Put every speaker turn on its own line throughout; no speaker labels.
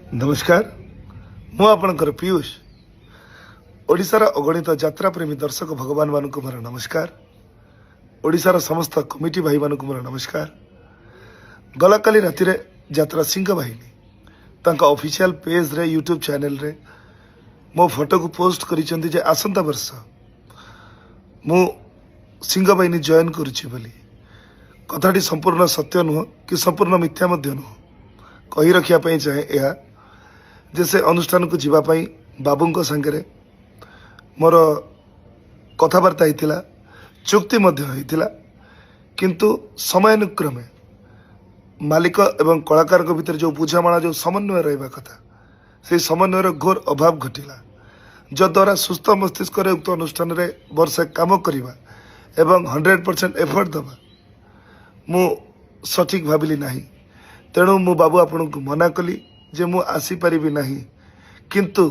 नमस्कार मु आपणकर पीयूष ओडिशार अगणित यात्रा प्रेमी दर्शक भगवान मानक मोर नमस्कार। ओडिशार समस्त कमिटी भाई मानक मोर नमस्कार। गला काली राति रे यात्रा सिंह बाहिनी तांका ऑफिशियल पेज रे यूट्यूब चैनल रे मो फोटो को पोस्ट करिसेंती जे आसंता वर्ष मु सिंह बाहिनी जॉइन करूची बोली। कथाटी संपूर्ण सत्य नुह कि संपूर्ण मिथ्या मध्य नुह कही रखिया पई चाहे यह जे से अनुष्ठान को जीवापाई बाबू सांगे मोर कथबार्ता होता चुक्ति किंतु समयानुक्रमे मालिक एवं कलाकार भितर जो बुझामणा जो समन्वय रहा कथा से समन्वयर घोर अभाव घटिला जद्वारा सुस्थ मस्तिष्क उक्त अनुष्ठान रे वर्षे काम करवा एवं 100% एफर्ट दबा मु सठिक भाविली नहीं। तेणु मु बाबू आपण को मना कली जे मु आसी परिबी नहीं, किंतु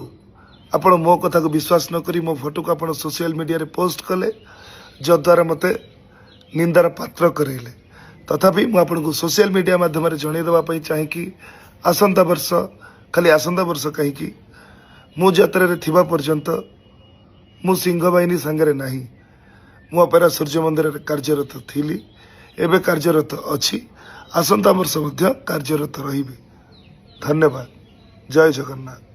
आपण मो कथा को विश्वास न करी मो फोटो को आपण सोशल मीडिया रे पोस्ट कले जद्वारा मते निंदार पात्र करेले। तथापि मु आपण को सोशल मीडिया माध्यम रे जणै देबा पई चाहे कि आसंता वर्ष खाली आसंता वर्ष कहीं कि मु यात्रा रे थिबा पर्यंत मु सिंह बाहिनी संगे नहीं। मु अपेरा सूर्य मंदिर रे कार्यरत थिली, एबे कार्यरत अछि, आसंता वर्ष मध्य कार्यरत रहिबी। धन्यवाद। जय जगन्नाथ।